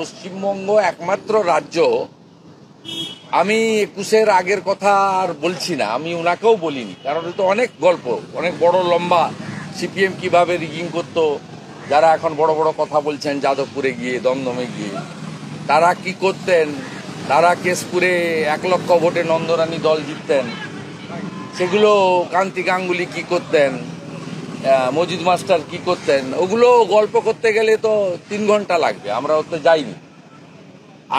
পশ্চিমবঙ্গ একমাত্র রাজ্য, আমি 21-এর আগের কথা আর বলছি না, আমি ওনাকেও বলিনি, কারণ এটা অনেক গল্প, অনেক বড় লম্বা। সিপিএম কিভাবে রিগিং করতো, যারা এখন বড় বড় কথা বলছেন যাদবপুরে গিয়ে, দমদমে গিয়ে, তারা কি করতেন, তারা কেশপুরে 1 লক্ষ ভোটে নন্দরানী দল জিততেন, সেগুলো কান্তি গাঙ্গুলি কি করতেন, মজিদ মাস্টার কি করতেন, ওগুলো গল্প করতে গেলে তো 3 ঘন্টা লাগবে। আমরা ওতে যাইনি।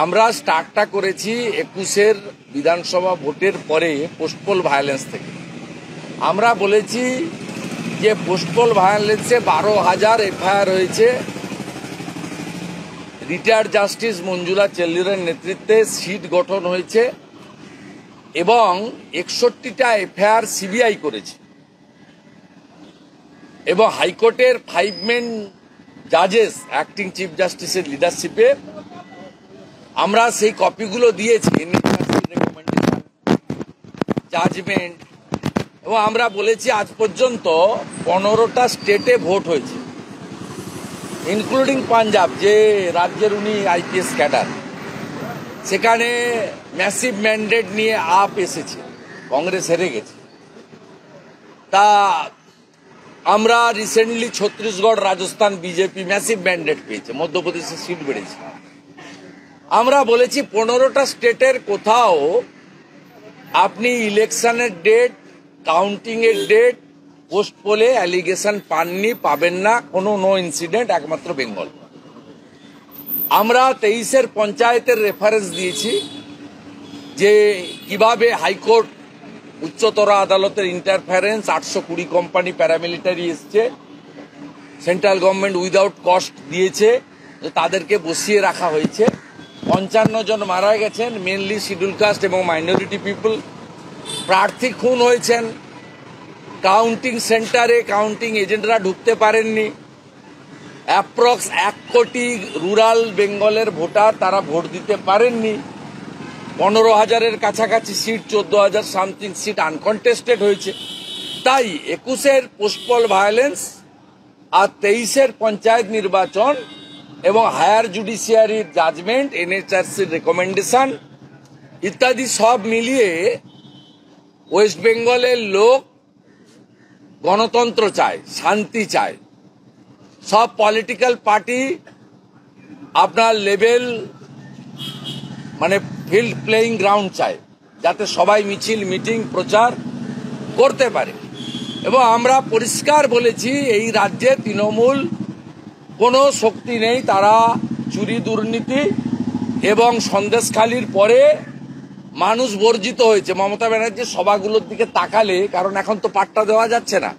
আমরা স্টার্টটা করেছি 21-এর বিধানসভা ভোটের পরে পোস্টপোল ভায়োলেন্স থেকে। আমরা বলেছি যে পোস্টপোল ভায়োলেন্সে 12,000 এফআইআর হয়েছে। রিটায়ার্ড জাস্টিস মঞ্জুলা চেল্লুরের নেতৃত্বে সিট গঠন হয়েছে এবং 61টা এফআইআর সিবিআই করেছে এবং হাইকোর্টের 5 মেন জাজেস অ্যাক্টিং চিফ জাস্টিসের লিডারশিপে আমরা সেই কপিগুলো দিয়েছি, জাজমেন্ট। এবং আমরা বলেছি আজ পর্যন্ত 15টা স্টেটে ভোট হয়েছে, ইনক্লুডিং পাঞ্জাব, যে রাজ্যের উনি আইপিএস ক্যাডার, সেখানে ম্যাসিভ ম্যান্ডেট নিয়ে আপ এসেছে, কংগ্রেস হেরে গেছে। তা আমরা recently Chhattisgarh, Rajasthan BJP massive mandate পেয়েছে, মধ্যপ্রদেশে সিট বেড়েছে। আমরা বলেছি 15টা স্টেটের কোথাও আপনি ইলেকশনের ডেট, কাউন্টিং এর ডেট, পোস্ট পোলে অ্যালিগেশন পাননি, পাবেন না, কোনো নো ইনসিডেন্ট, একমাত্র বেঙ্গল। আমরা 23-এর পঞ্চায়েতের রেফারেন্স দিয়েছি যে কিভাবে হাইকোর্ট, উচ্চতর আদালতের ইন্টারফারেন্স, 820 কোম্পানি প্যারামিলিটারি এসছে, সেন্ট্রাল গভর্নমেন্ট উইদাউট কস্ট দিয়েছে, তাদেরকে বসিয়ে রাখা হয়েছে। 55 জন মারা গেছেন, মেনলি শিডিউল কাস্ট এবং মাইনরিটি পিপল। প্রার্থী খুন হয়েছেন, কাউন্টিং সেন্টারে কাউন্টিং এজেন্টরা ঢুকতে পারেননি। অ্যাপ্রক্স 1 কোটি রুরাল বেঙ্গলের ভোটার, তারা ভোট দিতে পারেননি। 15,000-এর কাছাকাছি সিট, 14,000 সামথিং সিট আনকন্টেস্টেড হয়েছে। তাই 21-এর পোস্টপল ভায়োলেন্স আর 23-এর পঞ্চায়েত নির্বাচন এবং হায়ার জুডিশিয়ারির জাজমেন্ট, এনএচআরসির রেকমেন্ডেশন ইত্যাদি সব মিলিয়ে ওয়েস্ট বেঙ্গলের লোক গণতন্ত্র চায়, শান্তি চায়। সব পলিটিক্যাল পার্টি আপনার লেভেল, মানে ফিল্ড প্লেয়িং গ্রাউন্ড চায়, যাতে সবাই মিছিল, মিটিং, প্রচার করতে পারে। এবং আমরা পরিষ্কার বলেছি এই রাজ্যে তৃণমূল কোনো শক্তি নেই। তারা চুরি, দুর্নীতি এবং সন্দেশখালির পরে মানুষ বর্জিত হয়েছে। মমতা ব্যানার্জির সভাগুলোর দিকে তাকালে, কারণ এখন তো পাট্টা দেওয়া যাচ্ছে না,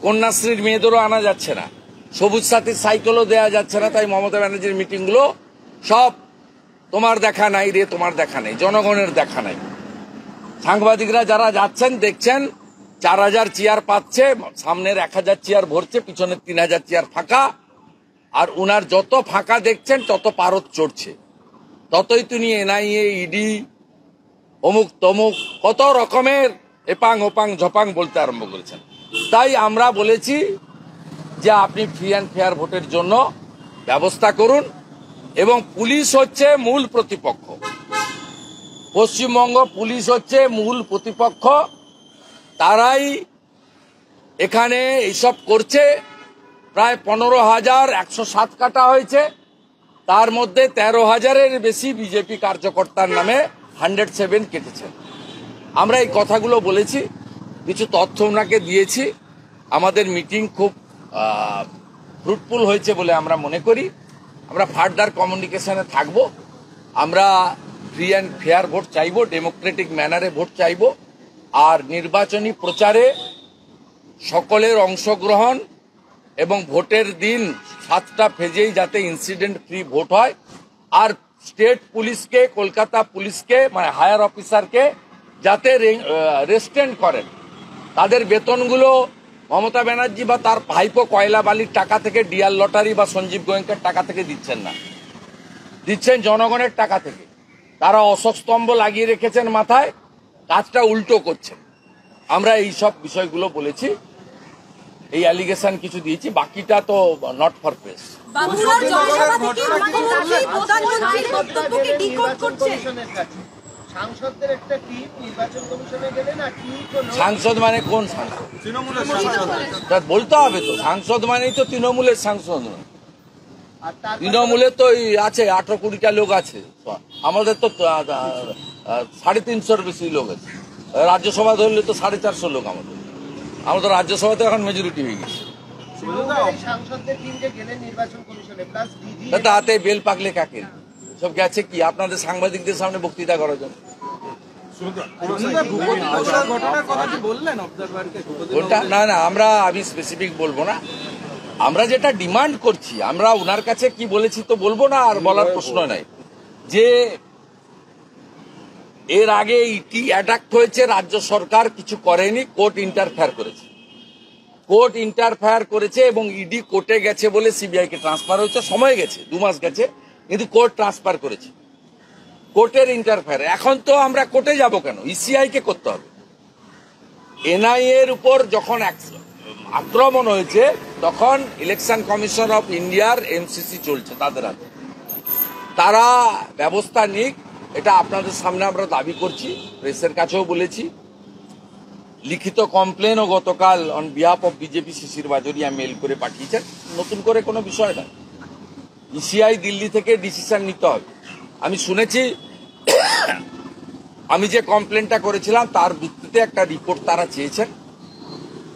কন্যাশ্রীর মেয়েদেরও আনা যাচ্ছে না, সবুজ সাথীর সাইকেলও দেওয়া যাচ্ছে না, তাই মমতা ব্যানার্জির মিটিংগুলো সব তোমার দেখা নাই রে, তোমার দেখা নেই, জনগণের দেখা নাই। সাংবাদিকরা যারা যাচ্ছেন দেখছেন 4,000 চেয়ার পাচ্ছে, সামনের 1,000 চেয়ার ভরছে, পিছনের 3,000 চেয়ার ফাঁকা। আর উনার যত ফাঁকা দেখছেন তত পারদ চড়ছে, ততই তিনি এনআইএ, ইডি, অমুক তমুক কত রকমের এপাং ওপাং ঝপাং বলতে আরম্ভ করেছেন। তাই আমরা বলেছি যে আপনি ফ্রি অ্যান্ড ফেয়ার ভোটের জন্য ব্যবস্থা করুন। এবং পুলিশ হচ্ছে মূল প্রতিপক্ষ, পশ্চিমবঙ্গ পুলিশ হচ্ছে মূল প্রতিপক্ষ, তারাই এখানে এইসব করছে। প্রায় 15,107 কাটা হয়েছে, তার মধ্যে 13,000-এর বেশি বিজেপি কার্যকর্তার নামে 107 কেটেছেন। আমরা এই কথাগুলো বলেছি, কিছু তথ্য ওনাকে দিয়েছি। আমাদের মিটিং খুব ফ্রুটফুল হয়েছে বলে আমরা মনে করি। আমরা ফার্দার কমিউনিকেশনে থাকব। আমরা ফ্রি অ্যান্ড ফেয়ার ভোট চাইব, ডেমোক্রেটিক ম্যানারে ভোট চাইব। আর নির্বাচনী প্রচারে সকলের অংশগ্রহণ এবং ভোটের দিন 7টা ফেজেই যাতে ইনসিডেন্ট ফ্রি ভোট হয়। আর স্টেট পুলিশকে, কলকাতা পুলিশকে, মানে হায়ার অফিসারকে যাতে রেস্টেন্ড করেন। তাদের বেতনগুলো মমতা ব্যানার্জি বা তার ভাইপো কয়লা বালির টাকা থেকে, ডিআর লটারি বা সঞ্জীব গোয়েঙ্কার টাকা থেকে দিচ্ছেন না, দিচ্ছেন জনগণের টাকা থেকে। তারা অশোক স্তম্ভ লাগিয়ে রেখেছেন মাথায়, কাজটা উল্টো করছেন। আমরা এই সব বিষয়গুলো বলেছি, এই অ্যালিগেশন কিছু দিয়েছি, বাকিটা তো নট ফর প্রেস। বাঁকুড়ার জনসভা থেকে মুখ্যমন্ত্রী প্রধানমন্ত্রীর বক্তব্যকে ডিকোড করছে। সাংসদদের একটা টিম নির্বাচন কমিশনে গেলে না সাংসদ মানে কোন সাংসদ? তৃণমূলের সাংসদ বলতে হবে তো, সাংসদ মানেই তো তৃণমূলের সাংসদ নয়। তৃণমূলের তো আছে 18-20টা লোক আছে, আমাদের তো 350-এর বেশি লোক আছে। রাজ্যসভা ধরলে তো 450 লোক আমাদের। আমাদের রাজ্যসভাতে এখন মেজরিটি হয়ে গেছে। তাতে বেল পাকলে কাকে সব গেছে কি আপনাদের সাংবাদিকদের সামনে বক্তৃতা করার জন্য? না না, আমি স্পেসিফিক বলবো না। আমরা যেটা ডিমান্ড করছি, আমরা ওনার কাছে কি বলেছি তো বলবো না, আর বলার প্রশ্ন নাই। যে এর আগে ইটি অ্যাটাক হয়েছে, রাজ্য সরকার কিছু করেনি, কোর্ট ইন্টারফেয়ার করেছে। কোর্ট ইন্টারফেয়ার করেছে এবং ইডি কোর্টে গেছে বলে সিবিআই কে ট্রান্সফার হয়েছে। সময় গেছে, 2 মাস গেছে, কিন্তু কোর্ট ট্রান্সফার করেছে। কোর্টের ইন্টারফেয়ার, এখন তো আমরা কোর্টে যাব কেন? ইসিআই কে করতে হবে। এনআইএ এর উপর যখন আক্রমণ হয়েছে তখন ইলেকশন কমিশন অফ ইন্ডিয়ার এমসিসি চলছে তাদের হাতে, তারা ব্যবস্থা নিক, এটা আপনাদের সামনে আমরা দাবি করছি, প্রেসের কাছেও বলেছি। লিখিত কমপ্লেনও গতকাল on behalf of BJP Shishir Bajoria mail করে পাঠিয়েছেন। নতুন করে কোনো বিষয় না, ইসিআই দিল্লি থেকে ডিসিশন নিতে হবে। আমি শুনেছি আমি যে কমপ্লেনটা করেছিলাম তার ভিত্তিতে একটা রিপোর্ট তারা চেয়েছেন।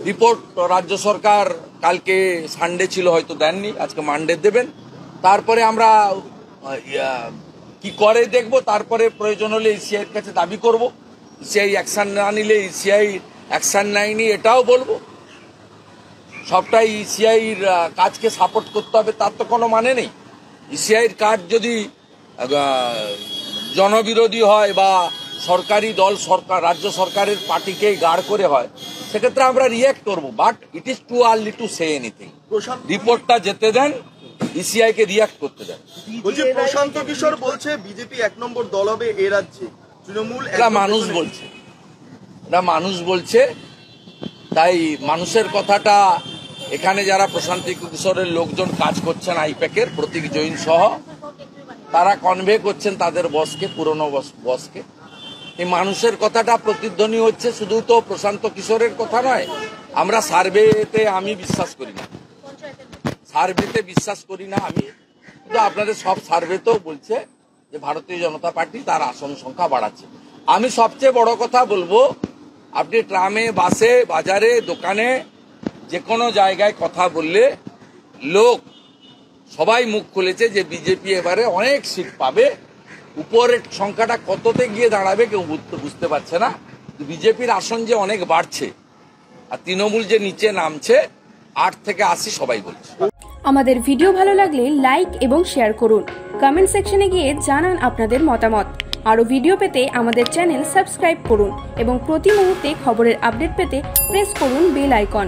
রিপোর্ট রাজ্য সরকার কালকে সানডে ছিল হয়তো দেননি, আজকে মানডে দেবেন। তারপরে আমরা কি করে দেখব, তারপরে প্রয়োজন হলে ইসিআই এর কাছে দাবি করব। ইসিআই অ্যাকশন না নিলে ইসিআই অ্যাকশন নেয়নি এটাও বলবো। সবটাই ইসিআইর কাজকে সাপোর্ট করতে হবে তার তো কোনো মানে নেই। ইসিআইর কাজ যদি জনবিরোধী হয় বা সরকারি দল রাজ্য সরকারের পার্টিকেই গাড় করে হয়, সেক্ষেত্রে আমরা রিঅ্যাক্ট করব। But it is too early to say anything. রিপোর্টটা যেতে দেন, ইসিআই কে রিঅ্যাক্ট করতে দেন। বলছি প্রশান্ত কিশোর বলছে বিজেপি 1 নম্বর দল হবে এ রাজ্যে, তৃণমূল। এটা মানুষ বলছে, এটা মানুষ বলছে। তাই মানুষের কথাটা এখানে যারা প্রশান্ত কিশোরের লোকজন কাজ করছেন, আইপ্যাকের প্রতীক জৈন সহ, তারা কনভে করছেন তাদের বসকে, পুরনো বসকে। এই মানুষের কথাটা প্রতিধ্বনি হচ্ছে, শুধু তো প্রশান্ত কিশোরের কথা নয়। আমরা সার্ভেতে আমি বিশ্বাস করি না, সার্ভেতে বিশ্বাস করি না আমি, কিন্তু আপনাদের সব সার্ভেতেও বলছে যে ভারতীয় জনতা পার্টি তার আসন সংখ্যা বাড়াচ্ছে। আমি সবচেয়ে বড় কথা বলবো, আপনি ট্রামে, বাসে, বাজারে, দোকানে, যে কোনো জায়গায় কথা বললে লোক সবাই মুখ খুলেছে যে বিজেপি এবারে অনেক সিট পাবে। উপরের সংখ্যাটা কততে গিয়ে দাঁড়াবে কেউ বুঝতে পারছে না। বিজেপির আসন যে অনেক বাড়ছে আর তৃণমূল যে নিচে নামছে, 8 থেকে 80 সবাই বলছে। আমাদের ভিডিও ভালো লাগলে লাইক এবং শেয়ার করুন। কমেন্ট সেকশনে গিয়ে জানান আপনাদের মতামত। আরও ভিডিও পেতে আমাদের চ্যানেল সাবস্ক্রাইব করুন এবং প্রতি মুহূর্তে খবরের আপডেট পেতে প্রেস করুন বেল আইকন।